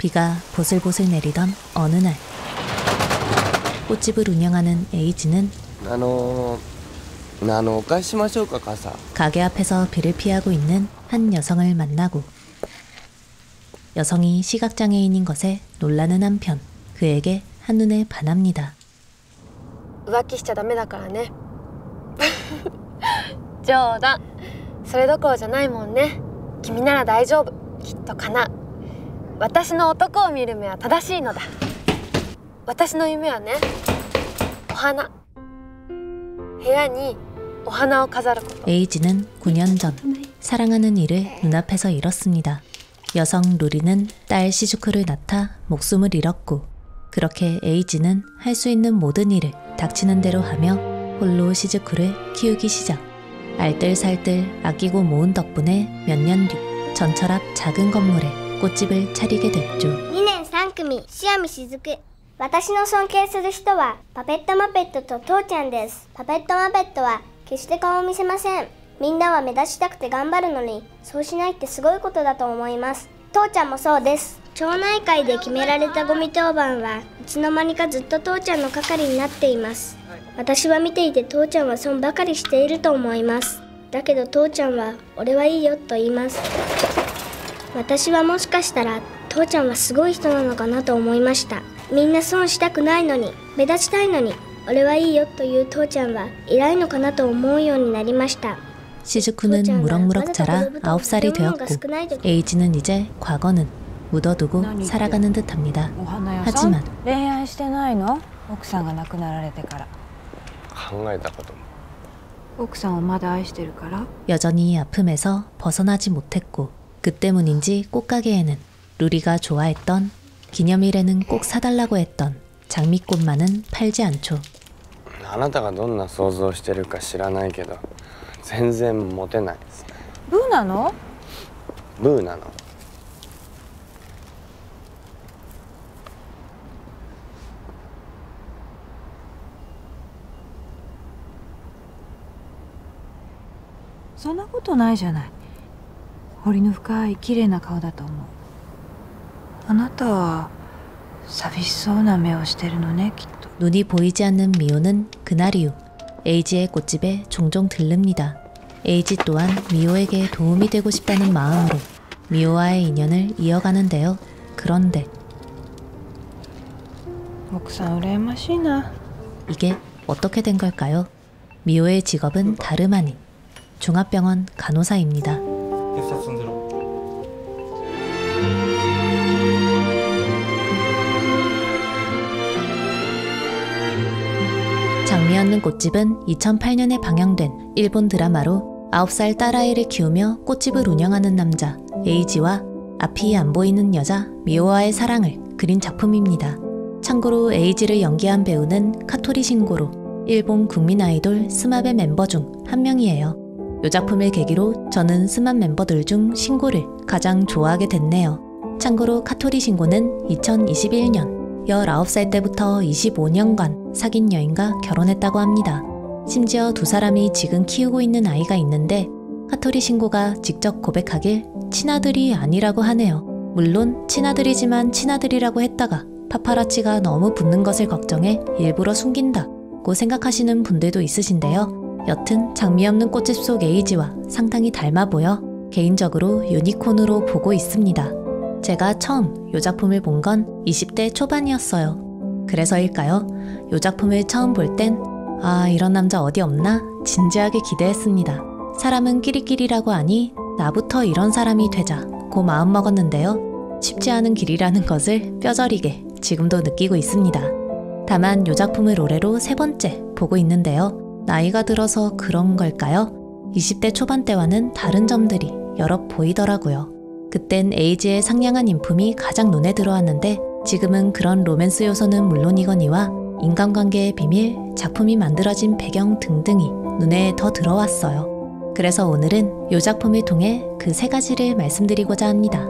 비가 보슬보슬 내리던 어느 날 꽃집을 운영하는 에이지는 가게 앞에서 비를 피하고 있는 한 여성을 만나고 여성이 시각장애인인 것에 놀라는 한편 그에게 한눈에 반합니다. 浮気しちゃダメだからね。冗談。それどころじゃないもんね。君なら大丈夫。きっとかな。私の男を見る目は正しいのだ。私の夢はね、お花。部屋にお花を飾ること。 에이지는 9년 전 사랑하는 이를 눈앞에서 잃었습니다. 여성 루리는 딸 시즈쿠를 낳다 목숨을 잃었고 그렇게 에이지는 할 수 있는 모든 일을 닥치는 대로 하며 홀로 시즈쿠를 키우기 시작. 알뜰살뜰 아끼고 모은 덕분에 몇 년 뒤 전철 앞 작은 건물에 꽃집을 차리게 됐죠. 2年3組塩見雫。私の尊敬する人はパペットマペットと父ちゃんです。パペットマペットは決して顔を見せません。みんなは目立ちたくて頑張るのにそうしないってすごいことだと思います。父ちゃんもそうです。町内会で決められたゴミ当番はいつの間にかずっと父ちゃんの係になっています。私は見ていて父ちゃんは損ばかりしていると思います。だけど父ちゃんは俺はいいよと言います。私はもしかしたら父ちゃんはすごい人なのかなと思いました。みんな損したくないのに目立ちたいのに俺はいいよという父ちゃんは偉いのかなと思うようになりました。 시즈쿠는 무럭무럭 자라 9살이 되었고 에이지는 이제 과거는 묻어두고 살아가는 듯합니다. 하지만 恋愛してないの? 奥さんが亡くなられてから考えたことも奥さんをまだ愛してるから 여전히 아픔에서 벗어나지 못했고 그 때문인지 꽃가게에는 루리가 좋아했던 기념일에는 꼭 사달라고 했던 장미꽃만은 팔지 않죠. あなたがどんな想像してるか知らないけど全然モテないです。ブーなの？ブーなの。そんなことないじゃない。彫りの深い綺麗な顔だと思う。あなたは寂しそうな目をしてるのね、きっと。 눈이 보이지 않는 미호는 그날 이후 에이지의 꽃집에 종종 들릅니다. 에이지 또한 미호에게 도움이 되고 싶다는 마음으로 미호와의 인연을 이어가는데요. 그런데 奥さん羨ましいな。 이게 어떻게 된 걸까요? 미호의 직업은 다름 아닌 종합병원 간호사입니다. 장미 얻는 꽃집은 2008년에 방영된 일본 드라마로 9살 딸아이를 키우며 꽃집을 운영하는 남자 에이지와 앞이 안 보이는 여자 미호와의 사랑을 그린 작품입니다. 참고로 에이지를 연기한 배우는 카토리 신고로 일본 국민 아이돌 스마베 멤버 중 한 명이에요. 이 작품을 계기로 저는 스마 멤버들 중 신고를 가장 좋아하게 됐네요. 참고로 카토리 신고는 2021년 19살 때부터 25년간 사귄 여인과 결혼했다고 합니다. 심지어 두 사람이 지금 키우고 있는 아이가 있는데 카토리 신고가 직접 고백하길 친아들이 아니라고 하네요. 물론 친아들이지만 친아들이라고 했다가 파파라치가 너무 붙는 것을 걱정해 일부러 숨긴다고 생각하시는 분들도 있으신데요. 여튼 장미 없는 꽃집 속 에이지와 상당히 닮아 보여 개인적으로 유니콘으로 보고 있습니다. 제가 처음 이 작품을 본 건 20대 초반이었어요. 그래서일까요? 이 작품을 처음 볼 땐 아, 이런 남자 어디 없나? 진지하게 기대했습니다. 사람은 끼리끼리라고 하니 나부터 이런 사람이 되자고 마음먹었는데요. 쉽지 않은 길이라는 것을 뼈저리게 지금도 느끼고 있습니다. 다만 이 작품을 올해로 3번째 보고 있는데요. 나이가 들어서 그런 걸까요? 20대 초반 때와는 다른 점들이 여러 보이더라고요. 그땐 에이지의 상냥한 인품이 가장 눈에 들어왔는데 지금은 그런 로맨스 요소는 물론이거니와 인간관계의 비밀, 작품이 만들어진 배경 등등이 눈에 더 들어왔어요. 그래서 오늘은 이 작품을 통해 그 3가지를 말씀드리고자 합니다.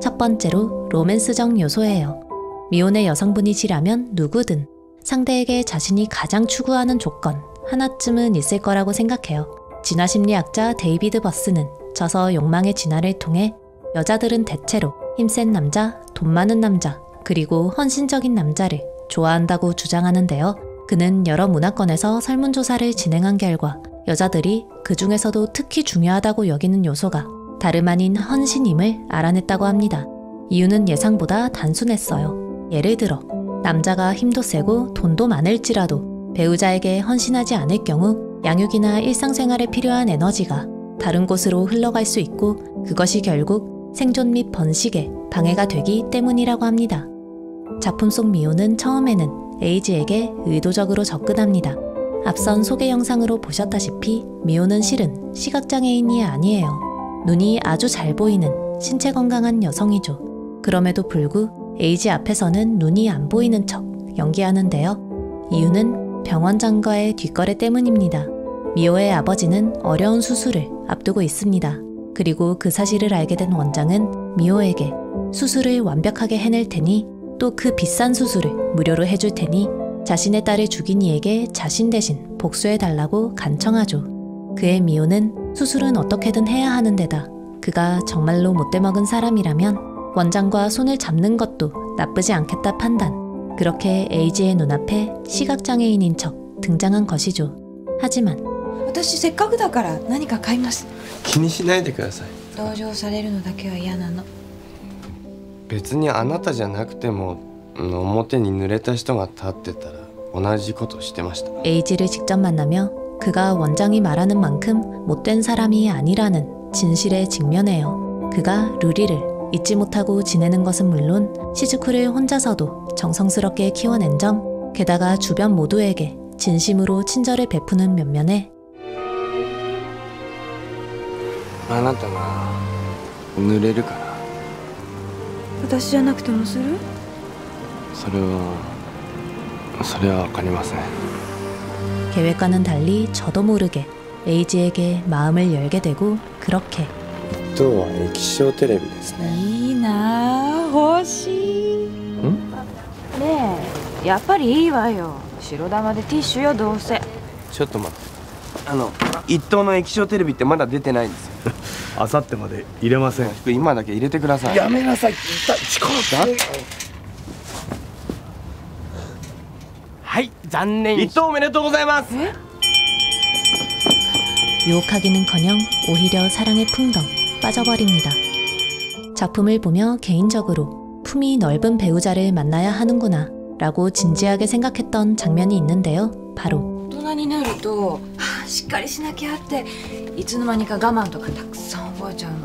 첫 번째로 로맨스적 요소예요. 미혼의 여성분이시라면 누구든 상대에게 자신이 가장 추구하는 조건 하나쯤은 있을 거라고 생각해요. 진화심리학자 데이비드 버스는 저서 욕망의 진화를 통해 여자들은 대체로 힘센 남자, 돈 많은 남자, 그리고 헌신적인 남자를 좋아한다고 주장하는데요. 그는 여러 문화권에서 설문조사를 진행한 결과 여자들이 그 중에서도 특히 중요하다고 여기는 요소가 다름 아닌 헌신임을 알아냈다고 합니다. 이유는 예상보다 단순했어요. 예를 들어 남자가 힘도 세고 돈도 많을지라도 배우자에게 헌신하지 않을 경우 양육이나 일상생활에 필요한 에너지가 다른 곳으로 흘러갈 수 있고 그것이 결국 생존 및 번식에 방해가 되기 때문이라고 합니다. 작품 속 미호는 처음에는 에이지에게 의도적으로 접근합니다. 앞선 소개 영상으로 보셨다시피 미호는 실은 시각장애인이 아니에요. 눈이 아주 잘 보이는 신체 건강한 여성이죠. 그럼에도 불구 에이지 앞에서는 눈이 안 보이는 척 연기하는데요. 이유는 병원장과의 뒷거래 때문입니다. 미호의 아버지는 어려운 수술을 앞두고 있습니다. 그리고 그 사실을 알게 된 원장은 미호에게 수술을 완벽하게 해낼 테니 또 그 비싼 수술을 무료로 해줄 테니 자신의 딸을 죽인 이에게 자신 대신 복수해달라고 간청하죠. 그의 미호는 수술은 어떻게든 해야 하는 데다 그가 정말로 못돼먹은 사람이라면 원장과 손을 잡는 것도 나쁘지 않겠다 판단. 그렇게 에이지의 눈앞에 시각장애인인 척 등장한 것이죠. 하지만 私せっかくだから何か買います。気にしないでください。同情されるのだけは嫌なの。別にあなたじゃなくても表に濡れた人が立ってたら同じことしてました。 에이지를 직접 만나며 그가 원장이 말하는 만큼 못된 사람이 아니라는 진실에 직면해요. 그가 루리를 잊지 못하고 지내는 것은 물론 시즈쿠를 혼자서도 정성스럽게 키워낸 점, 게다가 주변 모두에게 진심으로 친절을 베푸는 면면에 あなたが濡れるから。私じゃなくてもする？それは分かりません。 계획과는 달리 저도 모르게 에이지에게 마음을 열게 되고 그렇게 今日は液晶テレビですね。いいなあ、欲しい。ん？ねえ、やっぱりいいわよ。白玉でティッシュよ、どうせ。ちょっと待って、一等の液晶テレビってまだ出てないんですよ。あさってまで入れません。今だけ入れてください。やめなさいって言った。力だ。はい、残念。一等おめでとうございます。 유혹하기는커녕 오히려 사랑에 풍덩 빠져버립니다. 작품을 보며 개인적으로 품이 넓은 배우자를 만나야 하는구나 라고 진지하게 생각했던 장면이 있는데요. 바로 大人になると、しっかりしなきゃっていつの間にか我慢とかたくさん覚えちゃうの。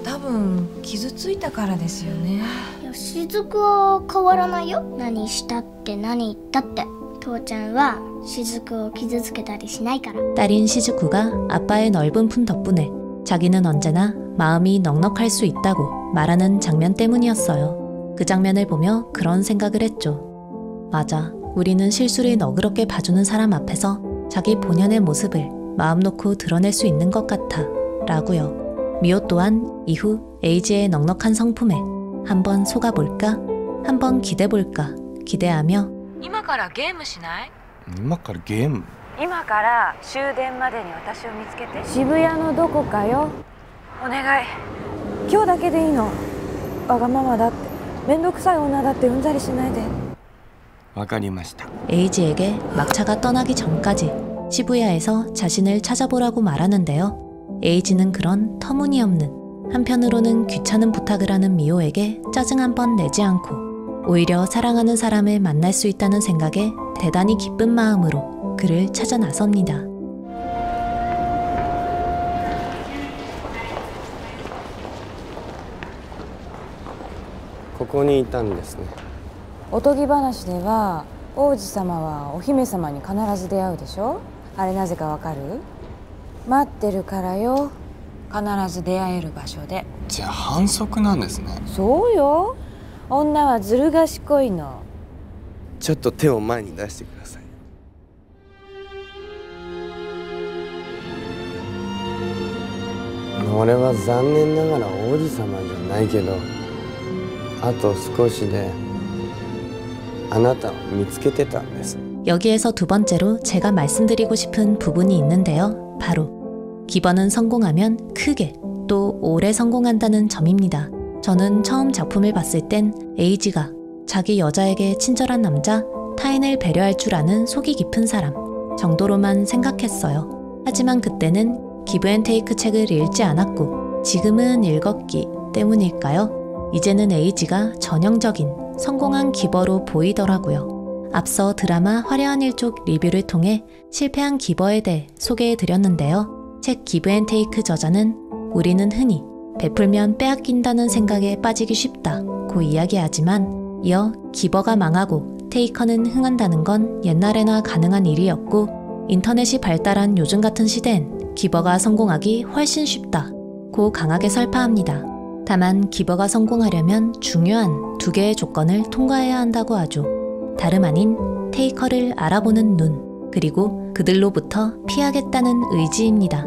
多分傷ついたからですよね。しずくは変わらないよ。何したって何言ったって父ちゃんはしずくを傷つけたりしないから。 딸인 시즈쿠가 아빠의 넓은 품 덕분에 자기는 언제나 마음이 넉넉할 수 있다고 말하는 장면 때문이었어요. 그 장면을 보며 그런 생각을 했죠. 맞아, 우리는 실수를 너그럽게 봐주는 사람 앞에서 자기 본연의 모습을 마음 놓고 드러낼 수 있는 것 같아 라고요. 미호 또한 이후 에이지의 넉넉한 성품에 한번 속아볼까? 한번 기대볼까? 기대하며 今からゲームしない？今からゲーム？今から終電までに私を見つけて。渋谷のどこかよ。お願い。今日だけでいいの。わがままだってめんどくさい女だってうんざりしないで。わかりました。 에이지에게 막차가 떠나기 전까지 시부야에서 자신을 찾아보라고 말하는데요. 에이지는 그런 터무니없는, 한편으로는 귀찮은 부탁을 하는 미호에게 짜증 한 번 내지 않고 오히려 사랑하는 사람을 만날 수 있다는 생각에 대단히 기쁜 마음으로 그를 찾아 나섭니다.ここにいたんですね。おとぎ話では王子様はお姫様に必ず出会うでしょ。あれなぜかわかる？待ってるからよ。必ず出会える場所で。じゃあ反則なんですね。そうよ。女はずる賢いの。ちょっと手を前に出してください。俺は残念ながら王子様じゃないけど、あと少しであなたを見つけてたんです。 여기에서 두 번째로 제가 말씀드리고 싶은 부분이 있는데요. 바로 기번은 성공하면 크게 또 오래 성공한다는 점입니다. 저는 처음 작품을 봤을 땐 에이지가 자기 여자에게 친절한 남자, 타인을 배려할 줄 아는 속이 깊은 사람 정도로만 생각했어요. 하지만 그때는 기브앤테이크 책을 읽지 않았고 지금은 읽었기 때문일까요? 이제는 에이지가 전형적인 성공한 기버로 보이더라고요. 앞서 드라마 화려한 일족 리뷰를 통해 실패한 기버에 대해 소개해드렸는데요. 책 기브앤테이크 저자는 우리는 흔히 베풀면 빼앗긴다는 생각에 빠지기 쉽다고 이야기하지만 이어 기버가 망하고 테이커는 흥한다는 건 옛날에나 가능한 일이었고 인터넷이 발달한 요즘 같은 시대엔 기버가 성공하기 훨씬 쉽다고 강하게 설파합니다. 다만 기버가 성공하려면 중요한 두 개의 조건을 통과해야 한다고 하죠. 다름 아닌 테이커를 알아보는 눈, 그리고 그들로부터 피하겠다는 의지입니다.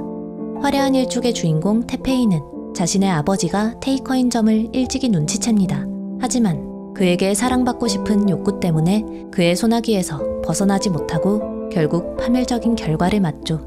화려한 일족의 주인공 태페이는 자신의 아버지가 테이커인 점을 일찍이 눈치챕니다. 하지만 그에게 사랑받고 싶은 욕구 때문에 그의 소나기에서 벗어나지 못하고 결국 파멸적인 결과를 맞죠.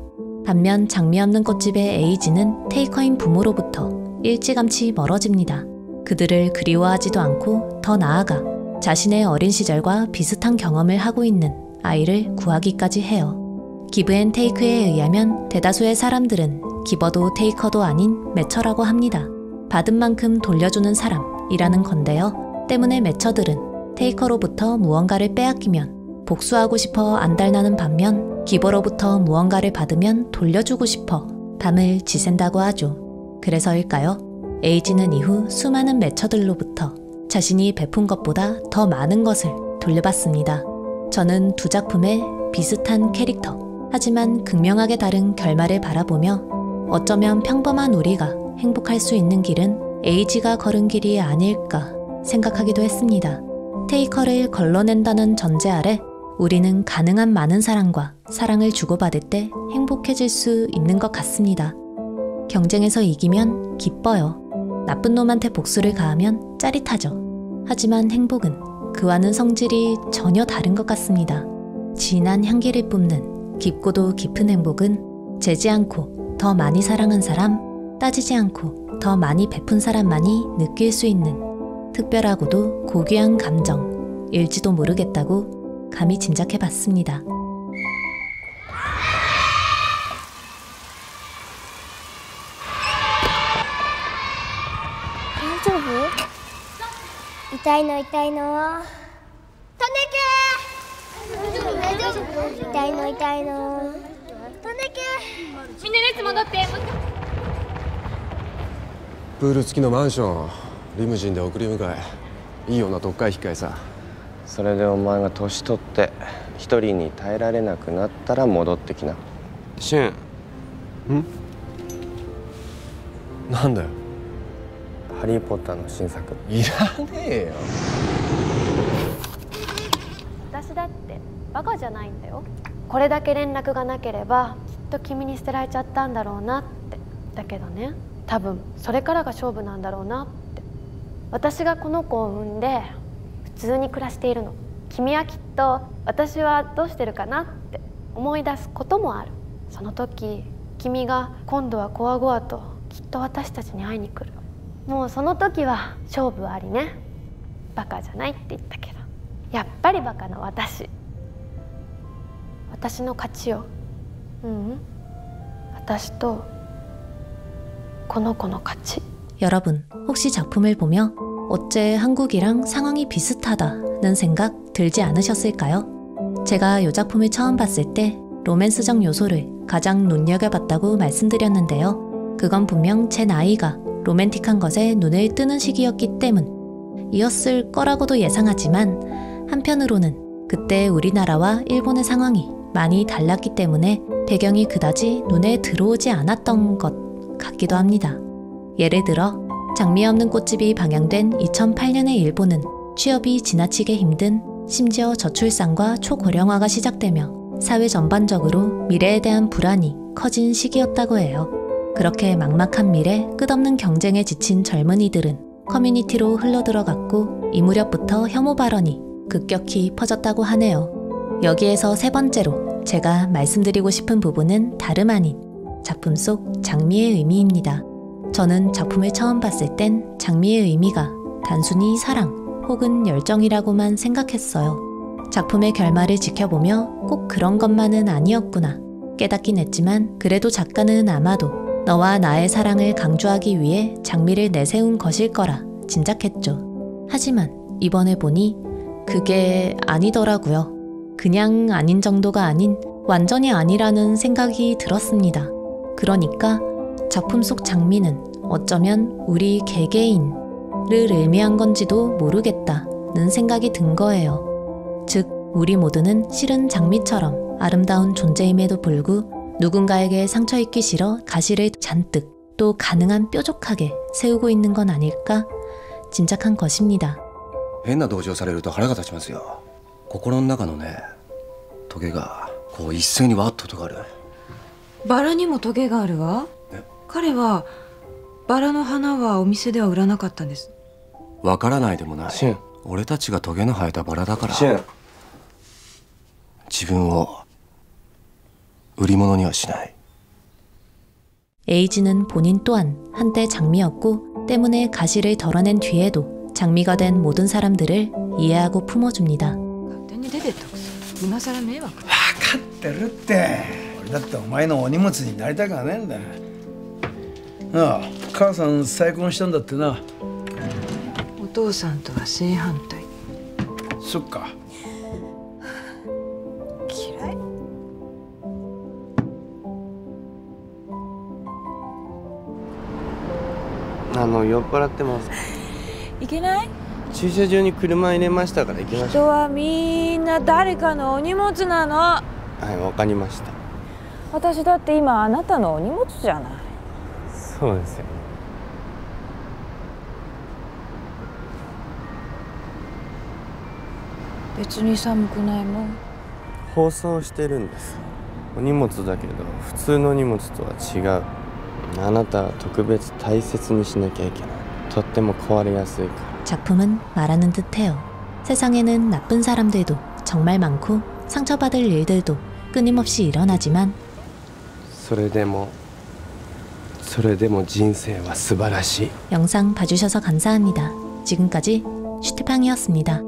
반면 장미 없는 꽃집의 에이지는 테이커인 부모로부터 일찌감치 멀어집니다. 그들을 그리워하지도 않고 더 나아가 자신의 어린 시절과 비슷한 경험을 하고 있는 아이를 구하기까지 해요. 기브앤테이크에 의하면 대다수의 사람들은 기버도 테이커도 아닌 매처라고 합니다. 받은 만큼 돌려주는 사람이라는 건데요. 때문에 매처들은 테이커로부터 무언가를 빼앗기면 복수하고 싶어 안달나는 반면 기버로부터 무언가를 받으면 돌려주고 싶어 밤을 지샌다고 하죠. 그래서일까요? 에이지는 이후 수많은 매처들로부터 자신이 베푼 것보다 더 많은 것을 돌려받습니다. 저는 두 작품의 비슷한 캐릭터, 하지만 극명하게 다른 결말을 바라보며 어쩌면 평범한 우리가 행복할 수 있는 길은 에이지가 걸은 길이 아닐까 생각하기도 했습니다. 테이커를 걸러낸다는 전제 아래 우리는 가능한 많은 사랑과 사랑을 주고받을 때 행복해질 수 있는 것 같습니다. 경쟁에서 이기면 기뻐요. 나쁜 놈한테 복수를 가하면 짜릿하죠. 하지만 행복은 그와는 성질이 전혀 다른 것 같습니다. 진한 향기를 뿜는 깊고도 깊은 행복은 재지 않고 더 많이 사랑한 사람, 따지지 않고 더 많이 베푼 사람만이 느낄 수 있는 특별하고도 고귀한 감정일지도 모르겠다고 감히 짐작해봤습니다. 大丈夫？痛いの痛いの。トネケ。大丈夫？痛いの痛いの。トネケ。みんな列戻って。プール付きのマンション、リムジンで送り迎え、いいような特会引っかえさ。それでお前が年取って一人に耐えられなくなったら戻ってきな。俊。ん？なんだよ。ハリー・ポッターの新作。いらねえよ。私だってバカじゃないんだよ。これだけ連絡がなければきっと君に捨てられちゃったんだろうなって。だけどね、多分それからが勝負なんだろうなって。私がこの子を産んで普通に暮らしているの。君はきっと私はどうしてるかなって思い出すこともある。その時君が今度はこわごわときっと私たちに会いに来る。もうその時は勝負ありね。バカじゃないって言ったけど、やっぱりバカな私。私の勝ちよ。私とこの子の勝ち。 여러분, 혹시 작품을 보며 어째 한국이랑 상황이 비슷하다는 생각 들지 않으셨을까요? 제가 이 작품을 처음 봤을 때 로맨스적 요소를 가장 눈여겨봤다고 말씀드렸는데요. 그건 분명 제 나이가 로맨틱한 것에 눈을 뜨는 시기였기 때문이었을 거라고도 예상하지만 한편으로는 그때 우리나라와 일본의 상황이 많이 달랐기 때문에 배경이 그다지 눈에 들어오지 않았던 것 같기도 합니다. 예를 들어 장미 없는 꽃집이 방영된 2008년의 일본은 취업이 지나치게 힘든, 심지어 저출산과 초고령화가 시작되며 사회 전반적으로 미래에 대한 불안이 커진 시기였다고 해요. 그렇게 막막한 미래, 끝없는 경쟁에 지친 젊은이들은 커뮤니티로 흘러들어갔고 이 무렵부터 혐오 발언이 급격히 퍼졌다고 하네요. 여기에서 세 번째로 제가 말씀드리고 싶은 부분은 다름 아닌 작품 속 장미의 의미입니다. 저는 작품을 처음 봤을 땐 장미의 의미가 단순히 사랑 혹은 열정이라고만 생각했어요. 작품의 결말을 지켜보며 꼭 그런 것만은 아니었구나 깨닫긴 했지만 그래도 작가는 아마도 너와 나의 사랑을 강조하기 위해 장미를 내세운 것일 거라 짐작했죠. 하지만 이번에 보니 그게 아니더라고요. 그냥 아닌 정도가 아닌 완전히 아니라는 생각이 들었습니다. 그러니까 작품 속 장미는 어쩌면 우리 개개인을 의미한 건지도 모르겠다는 생각이 든 거예요. 즉, 우리 모두는 실은 장미처럼 아름다운 존재임에도 불구 누군가에게 상처 입기 싫어 가시를 잔뜩 또 가능한 뾰족하게 세우고 있는 건 아닐까 짐작한 것입니다. 変な同情されると腹が立ちますよ。心の中のねトゲがこう一斉にわっと尖る。バラにもトゲがあるわ。彼はバラの花はお店では売らなかったんです。わからないでもない。シュン、俺たちがトゲの生えたバラだからシュン、自分を売り物にはしない。 에이지는 본인 또한 한때 장미였고 때문에 가시를 덜어낸 뒤에도 장미가 된 모든 사람들을 이해하고 품어줍니다. 勝手に出てったくせ今更迷惑。分かってるって。俺だってお前のお荷物になりたくはねえんだ。ああ、母さん再婚したんだってな。お父さんとは正反対。そっか。嫌い。酔っ払ってます。いけない？駐車場に車入れましたから行きましょう。人はみんな誰かのお荷物なの。はい、わかりました。私だって今あなたのお荷物じゃない。そうですよね。別に寒くないもん。放送してるんです。お荷物だけど普通の荷物とは違う。あなたは特別大切にしなきゃいけない。とっても壊れやすいから。 작품은 말하는 듯해요. 세상에는 나쁜 사람들도 정말 많고 상처받을 일들도 끊임없이 일어나지만 それでも人生は素晴らしい。 영상 봐주셔서 감사합니다. 지금까지 슈트팡이었습니다.